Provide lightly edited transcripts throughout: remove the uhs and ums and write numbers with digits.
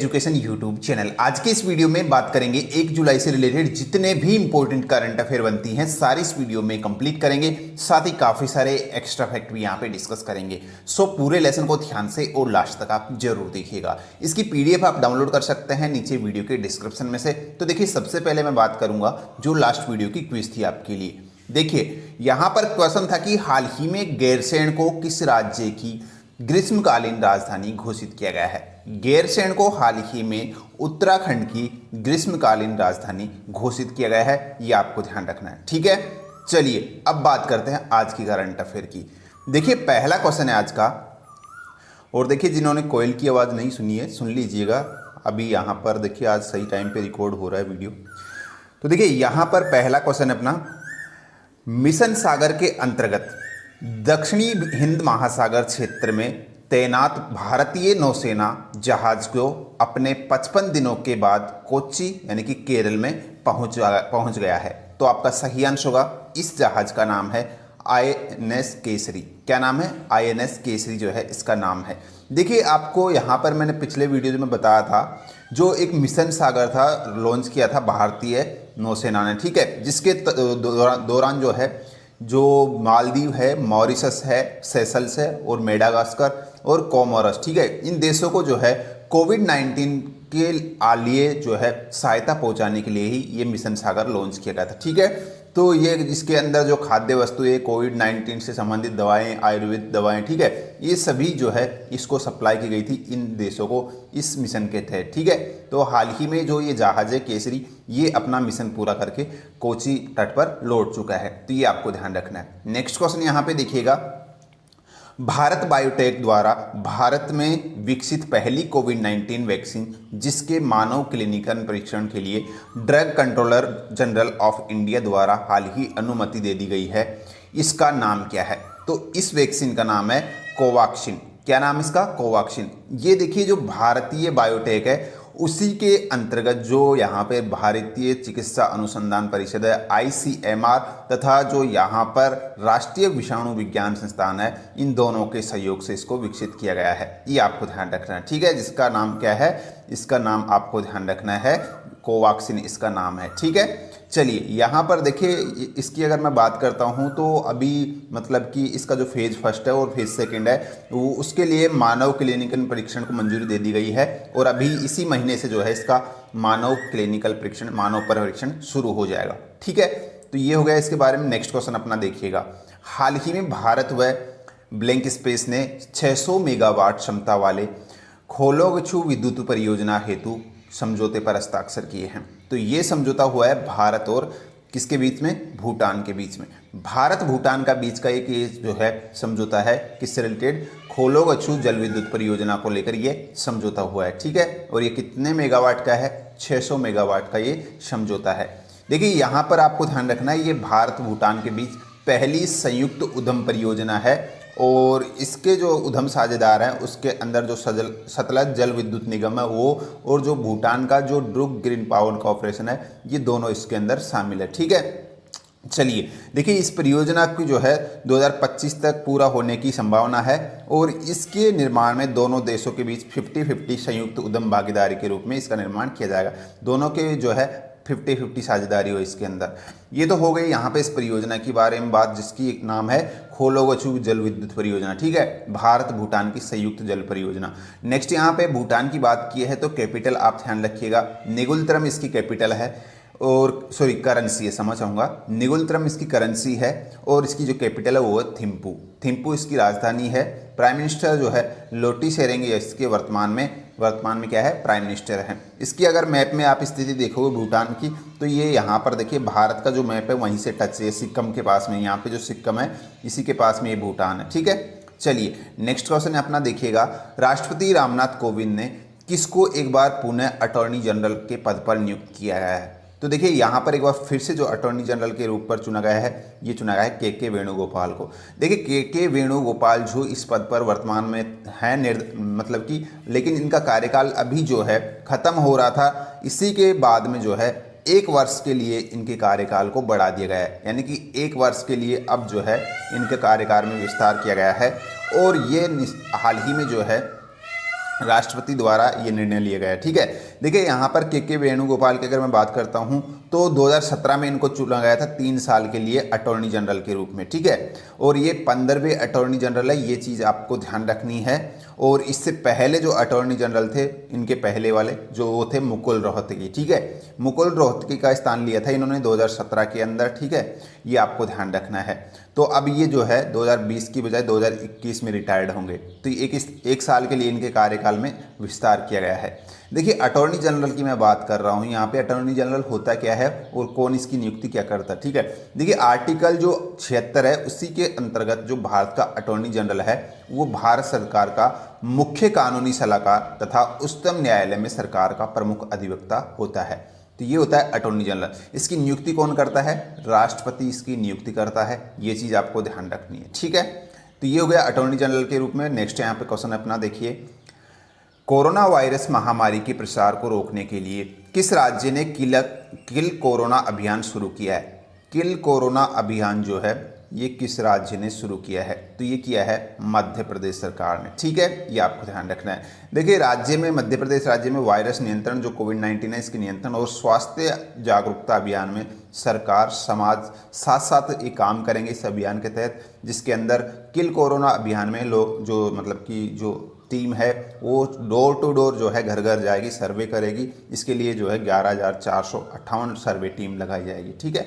Education YouTube channel. आज के इस वीडियो में बात करेंगे 1 जुलाई से रिलेटेड जितने भी इंपॉर्टेंट करंट अफेयर बनती हैं सारी इस वीडियो में कंप्लीट करेंगे। साथ ही काफी सारे एक्स्ट्रा फैक्ट भी यहाँ पे डिस्कस करेंगे। सो पूरे लेसन को ध्यान से और लास्ट तक आप जरूर देखिएगा। इसकी पीडीएफ आप डाउनलोड कर सकते हैं नीचे वीडियो के डिस्क्रिप्शन में से। तो देखिए, सबसे पहले मैं बात करूंगा जो लास्ट वीडियो की क्विज थी आपके लिए। देखिए, यहां पर क्वेश्चन था कि हाल ही में गैरसैंण को किस राज्य की ग्रीष्मकालीन राजधानी घोषित किया गया है। गैरसैंण को हाल ही में उत्तराखंड की ग्रीष्मकालीन राजधानी घोषित किया गया है, यह आपको ध्यान रखना है। ठीक है, चलिए अब बात करते हैं आज की करंट अफेयर की। देखिए, पहला क्वेश्चन है आज का, और देखिए जिन्होंने कोयल की आवाज़ नहीं सुनी है सुन लीजिएगा। अभी यहाँ पर देखिए आज सही टाइम पे रिकॉर्ड हो रहा है वीडियो। तो देखिए यहाँ पर पहला क्वेश्चन अपना, मिशन सागर के अंतर्गत दक्षिणी हिंद महासागर क्षेत्र में तैनात भारतीय नौसेना जहाज को अपने 55 दिनों के बाद कोच्चि यानी कि केरल में पहुंच गया है। तो आपका सही आंसर होगा, इस जहाज का नाम है INS केसरी। क्या नाम है? INS केसरी जो है इसका नाम है। देखिए, आपको यहाँ पर मैंने पिछले वीडियो में बताया था, जो एक मिशन सागर था लॉन्च किया था भारतीय नौसेना ने। ठीक है, जिसके दौरान जो है जो मालदीव है, मॉरिशस है, सेशल्स है और मेडागास्कर और कोमोरस, ठीक है, इन देशों को जो है कोविड-19 के लिए जो है सहायता पहुंचाने के लिए ही ये मिशन सागर लॉन्च किया गया था। ठीक है, तो ये इसके अंदर जो खाद्य वस्तुएं, कोविड-19 से संबंधित दवाएं, आयुर्वेद दवाएं, ठीक है, ये सभी जो है इसको सप्लाई की गई थी इन देशों को इस मिशन के तहत। ठीक है, तो हाल ही में जो ये जहाज है केसरी, ये अपना मिशन पूरा करके कोच्चि तट पर लौट चुका है। तो ये आपको ध्यान रखना है। नेक्स्ट क्वेश्चन यहाँ पे देखिएगा, भारत बायोटेक द्वारा भारत में विकसित पहली कोविड-19 वैक्सीन जिसके मानव क्लिनिकल परीक्षण के लिए drug controller general of India द्वारा हाल ही अनुमति दे दी गई है, इसका नाम क्या है? तो इस वैक्सीन का नाम है कोवैक्सीन। क्या नाम है इसका? कोवैक्सीन। ये देखिए, जो भारतीय बायोटेक है उसी के अंतर्गत जो यहाँ पे भारतीय चिकित्सा अनुसंधान परिषद है ICMR तथा जो यहाँ पर राष्ट्रीय विषाणु विज्ञान संस्थान है, इन दोनों के सहयोग से इसको विकसित किया गया है। ये आपको ध्यान रखना है। ठीक है, जिसका नाम क्या है? इसका नाम आपको ध्यान रखना है, कोवैक्सीन इसका नाम है। ठीक है, चलिए यहाँ पर देखिए, इसकी अगर मैं बात करता हूँ तो अभी मतलब कि इसका जो फेज फर्स्ट है और फेज सेकंड है वो उसके लिए मानव क्लिनिकल परीक्षण को मंजूरी दे दी गई है, और अभी इसी महीने से जो है इसका मानव क्लिनिकल परीक्षण, मानव पर परीक्षण शुरू हो जाएगा। ठीक है, तो ये हो गया इसके बारे में। नेक्स्ट क्वेश्चन अपना देखिएगा, हाल ही में भारत व ब्लैंक स्पेस ने 600 मेगावाट क्षमता वाले खोलोगछु विद्युत परियोजना हेतु समझौते पर हस्ताक्षर किए हैं। तो ये समझौता हुआ है भारत और किसके बीच में? भूटान के बीच में। भारत भूटान का बीच का एक ये जो है समझौता है, किससे रिलेटेड? खोलोगछु जल विद्युत परियोजना को लेकर ये समझौता हुआ है। ठीक है, और ये कितने मेगावाट का है? 600 मेगावाट का ये समझौता है। देखिए, यहाँ पर आपको ध्यान रखना है, ये भारत भूटान के बीच पहली संयुक्त उद्यम परियोजना है, और इसके जो उद्यम साझेदार हैं उसके अंदर जो सतलज जल विद्युत निगम है वो, और जो भूटान का जो ड्रुक ग्रीन पावर कॉर्पोरेशन है, ये दोनों इसके अंदर शामिल है। ठीक है, चलिए देखिए, इस परियोजना की जो है 2025 तक पूरा होने की संभावना है, और इसके निर्माण में दोनों देशों के बीच 50-50 संयुक्त उद्यम भागीदारी के रूप में इसका निर्माण किया जाएगा। दोनों के जो है 50-50 साझेदारी हो इसके अंदर। ये तो हो गई यहाँ पे इस परियोजना के बारे में बात, जिसकी एक नाम है खोलोगछु जल विद्युत परियोजना। ठीक है, भारत भूटान की संयुक्त जल परियोजना। नेक्स्ट यहाँ पे भूटान की बात की है तो कैपिटल आप ध्यान रखिएगा, निगुलत्रम इसकी कैपिटल है, और सॉरी करेंसी है, समझ आऊँगा, निगुलत्रम इसकी करेंसी है, और इसकी जो कैपिटल है वो है थिम्पू। थिम्पू इसकी राजधानी है। प्राइम मिनिस्टर जो है लोटी शेरिंग इसके वर्तमान में क्या है? प्राइम मिनिस्टर है। इसकी अगर मैप में आप स्थिति देखोगे भूटान की, तो ये यहाँ पर देखिए भारत का जो मैप है वहीं से टच है, सिक्किम के पास में। यहाँ पे जो सिक्किम है इसी के पास में ये भूटान है। ठीक है, चलिए नेक्स्ट क्वेश्चन अपना देखिएगा, राष्ट्रपति रामनाथ कोविंद ने किसको एक बार पुनः अटॉर्नी जनरल के पद पर नियुक्त किया गया है? तो देखिए, यहाँ पर एक बार फिर से जो अटॉर्नी जनरल के रूप पर चुना गया है, ये चुना गया है के वेणुगोपाल को। देखिए, के वेणुगोपाल जो इस पद पर वर्तमान में है, मतलब कि, लेकिन इनका कार्यकाल अभी जो है खत्म हो रहा था, इसी के बाद में जो है 1 वर्ष के लिए इनके कार्यकाल को बढ़ा दिया गया है, यानी कि 1 वर्ष के लिए अब जो है इनके कार्यकाल में विस्तार किया गया है। और ये हाल ही में जो है राष्ट्रपति द्वारा ये निर्णय लिया गया है। ठीक है, देखिए यहाँ पर के वेणुगोपाल की अगर मैं बात करता हूँ तो 2017 में इनको चुना गया था 3 साल के लिए अटॉर्नी जनरल के रूप में। ठीक है, और ये 15वें अटॉर्नी जनरल है, ये चीज़ आपको ध्यान रखनी है। और इससे पहले जो अटॉर्नी जनरल थे इनके पहले वाले जो वो थे मुकुल रोहतगी। ठीक है, मुकुल रोहतगी का स्थान लिया था इन्होंने 2017 के अंदर। ठीक है, ये आपको ध्यान रखना है। तो अब ये जो है 2020 की बजाय 2021 में रिटायर्ड होंगे, तो एक साल के लिए इनके कार्यकाल में विस्तार किया गया है। देखिए अटॉर्नी जनरल की मैं बात कर रहा हूँ, यहाँ पे अटॉर्नी जनरल होता क्या है और कौन इसकी नियुक्ति क्या करता है। ठीक है, देखिए आर्टिकल जो 76 है उसी के अंतर्गत जो भारत का अटॉर्नी जनरल है वो भारत सरकार का मुख्य कानूनी सलाहकार तथा उच्चतम न्यायालय में सरकार का प्रमुख अधिवक्ता होता है। तो ये होता है अटॉर्नी जनरल। इसकी नियुक्ति कौन करता है? राष्ट्रपति इसकी नियुक्ति करता है, ये चीज़ आपको ध्यान रखनी है। ठीक है, तो ये हो गया अटॉर्नी जनरल के रूप में। नेक्स्ट यहाँ पे क्वेश्चन अपना देखिए, कोरोना वायरस महामारी के प्रसार को रोकने के लिए किस राज्य ने किल कोरोना अभियान शुरू किया है? किल कोरोना अभियान जो है ये किस राज्य ने शुरू किया है? तो ये किया है मध्य प्रदेश सरकार ने। ठीक है, ये आपको ध्यान रखना है। देखिए राज्य में, मध्य प्रदेश राज्य में वायरस नियंत्रण जो कोविड-19 है इसके नियंत्रण और स्वास्थ्य जागरूकता अभियान में सरकार समाज साथ साथ एक काम करेंगे इस अभियान के तहत, जिसके अंदर किल कोरोना अभियान में लोग जो मतलब कि जो टीम है वो डोर टू डोर जो है घर घर जाएगी, सर्वे करेगी। इसके लिए जो है 11,458 सर्वे टीम लगाई जाएगी। ठीक है,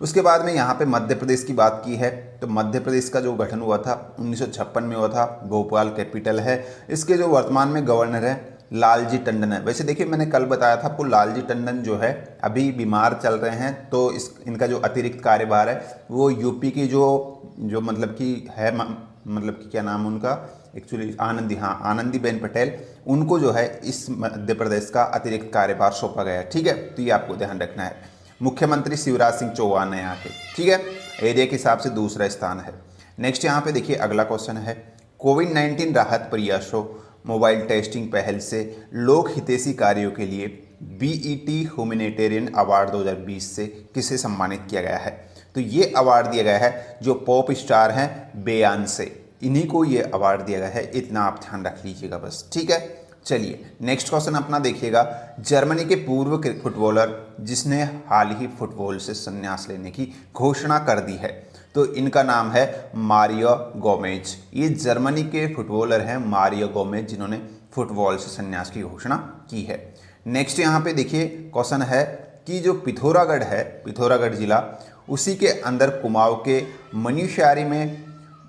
उसके बाद में यहाँ पे मध्य प्रदेश की बात की है तो मध्य प्रदेश का जो गठन हुआ था 1956 में हुआ था, भोपाल कैपिटल है। इसके जो वर्तमान में गवर्नर है लालजी टंडन है। वैसे देखिए मैंने कल बताया था आपको लालजी टंडन जो है अभी बीमार चल रहे हैं, तो इनका जो अतिरिक्त कार्यभार है वो यूपी की जो मतलब कि है, मतलब कि क्या नाम उनका एक्चुअली आनंदीबेन पटेल, उनको जो है इस मध्य प्रदेश का अतिरिक्त कार्यभार सौंपा गया है। ठीक है, तो ये आपको ध्यान रखना है। मुख्यमंत्री शिवराज सिंह चौहान है यहाँ के। ठीक है, एरिया के हिसाब से दूसरा स्थान है। नेक्स्ट यहाँ पे देखिए अगला क्वेश्चन है, कोविड-19 राहत प्रयासों मोबाइल टेस्टिंग पहल से लोक हितैषी कार्यों के लिए बीईटी ह्यूमैनिटेरियन अवार्ड 2020 से किसे सम्मानित किया गया है? तो ये अवार्ड दिया गया है जो पॉप स्टार हैं बेयान से, इन्हीं को ये अवार्ड दिया गया है, इतना आप ध्यान रख लीजिएगा बस। ठीक है, चलिए नेक्स्ट क्वेश्चन अपना देखिएगा, जर्मनी के पूर्व फुटबॉलर जिसने हाल ही फुटबॉल से संन्यास लेने की घोषणा कर दी है, तो इनका नाम है मारियो गोमेज। ये जर्मनी के फुटबॉलर हैं मारियो गोमेज, जिन्होंने फुटबॉल से संन्यास की घोषणा की है। नेक्स्ट यहाँ पे देखिए क्वेश्चन है कि जो पिथौरागढ़ है, पिथौरागढ़ जिला, उसी के अंदर कुमाऊं के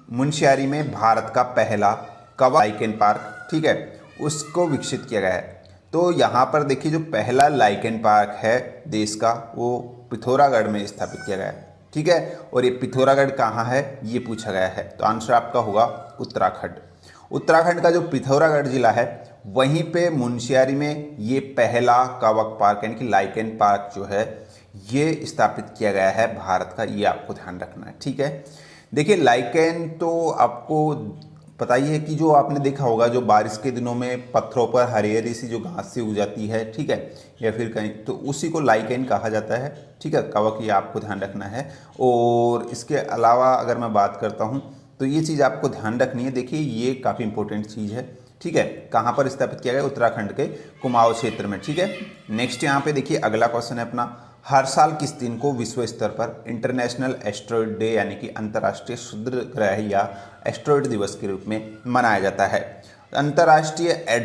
मुनस्यारी में भारत का पहला कवा लाइकेन पार्क, ठीक है, उसको विकसित किया गया है। तो यहाँ पर देखिए जो पहला लाइकेन पार्क है देश का वो पिथौरागढ़ में स्थापित किया गया है। ठीक है, और ये पिथौरागढ़ कहाँ है ये पूछा गया है, तो आंसर आपका होगा उत्तराखंड। उत्तराखंड का जो पिथौरागढ़ जिला है वहीं पे मुनस्यारी में ये पहला कवक पार्क यानी कि लाइकेन पार्क जो है ये स्थापित किया गया है भारत का, ये आपको ध्यान रखना है। ठीक है, देखिए लाइकेन तो आपको पता ही है कि जो आपने देखा होगा जो बारिश के दिनों में पत्थरों पर हरी हरी सी जो घास सी उग जाती है, ठीक है, या फिर कहीं, तो उसी को लाइकेन कहा जाता है। ठीक है, कवक, ये आपको ध्यान रखना है। और इसके अलावा अगर मैं बात करता हूँ तो ये चीज़ आपको ध्यान रखनी है। देखिए ये काफ़ी इंपॉर्टेंट चीज़ है। ठीक है, कहाँ पर स्थापित किया गया? उत्तराखंड के कुमाऊं क्षेत्र में। ठीक है, नेक्स्ट यहाँ पे देखिए अगला क्वेश्चन है अपना, हर साल किस दिन को विश्व स्तर पर इंटरनेशनल एस्ट्रॉयड डे यानी कि अंतर्राष्ट्रीय क्षुद्र ग्रह या एस्ट्रॉयड दिवस के रूप में मनाया जाता है? अंतर्राष्ट्रीय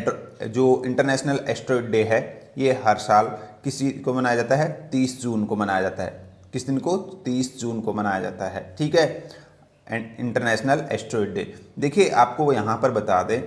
जो इंटरनेशनल एस्ट्रॉयड डे है ये हर साल किसी को मनाया जाता है? 30 जून को मनाया जाता है। किस दिन को? 30 जून को मनाया जाता है। ठीक है, इंटरनेशनल एस्ट्रॉयड डे। देखिए आपको यहाँ पर बता दें,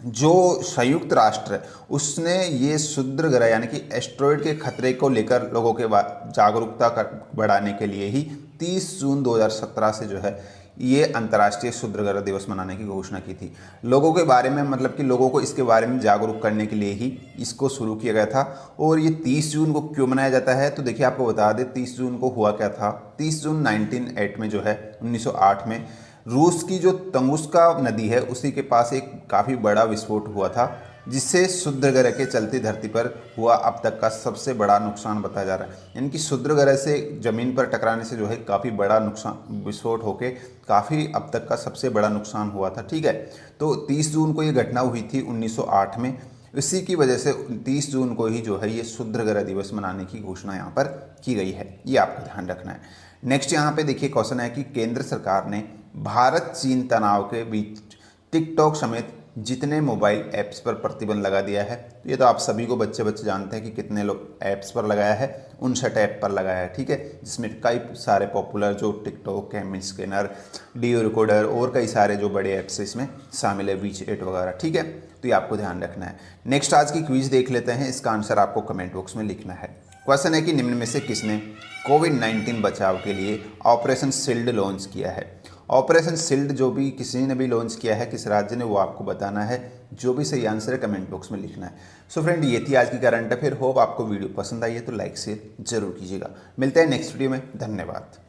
जो संयुक्त राष्ट्र उसने ये क्षुद्र ग्रह यानी कि एस्ट्रॉयड के खतरे को लेकर लोगों के जागरूकता बढ़ाने के लिए ही 30 जून 2017 से जो है ये अंतर्राष्ट्रीय क्षुद्र ग्रह दिवस मनाने की घोषणा की थी। लोगों के बारे में, मतलब कि लोगों को इसके बारे में जागरूक करने के लिए ही इसको शुरू किया गया था। और ये 30 जून को क्यों मनाया जाता है? तो देखिए आपको बता दें 30 जून को हुआ क्या था। 30 जून 1908 में जो है 1908 में रूस की जो तंगुस्का नदी है उसी के पास एक काफ़ी बड़ा विस्फोट हुआ था, जिससे शुद्ध ग्रह के चलती धरती पर हुआ अब तक का सबसे बड़ा नुकसान बताया जा रहा है। यानी कि शुद्ध ग्रह से जमीन पर टकराने से जो है काफ़ी बड़ा नुकसान, विस्फोट होके काफ़ी अब तक का सबसे बड़ा नुकसान हुआ था। ठीक है, तो 30 जून को ये घटना हुई थी 1908 में। इसी की वजह से 30 जून को ही जो है ये शुद्ध ग्रह दिवस मनाने की घोषणा यहाँ पर की गई है, ये आपको ध्यान रखना है। नेक्स्ट यहाँ पे देखिए क्वेश्चन है कि केंद्र सरकार ने भारत चीन तनाव के बीच टिकटॉक समेत जितने मोबाइल ऐप्स पर प्रतिबंध लगा दिया है। तो ये तो आप सभी को बच्चे जानते हैं कि कितने लोग ऐप्स पर लगाया है, 59 ऐप पर लगाया है। ठीक है, जिसमें कई सारे पॉपुलर जो टिकटॉक, एम स्कैनर, डियो रिकॉर्डर और कई सारे जो बड़े ऐप्स इसमें शामिल है, WeChat वगैरह। ठीक है, तो ये आपको ध्यान रखना है। नेक्स्ट आज की क्विज देख लेते हैं, इसका आंसर आपको कमेंट बॉक्स में लिखना है। क्वेश्चन है कि निम्न में से किसने कोविड-19 बचाव के लिए ऑपरेशन शील्ड लॉन्च किया है। ऑपरेशन शील्ड जो भी किसी ने भी लॉन्च किया है, किस राज्य ने, वो आपको बताना है। जो भी सही आंसर है कमेंट बॉक्स में लिखना है। सो फ्रेंड, ये थी आज की करंट अफेयर। होप आपको वीडियो पसंद आई है तो लाइक शेयर जरूर कीजिएगा। मिलते हैं नेक्स्ट वीडियो में। धन्यवाद।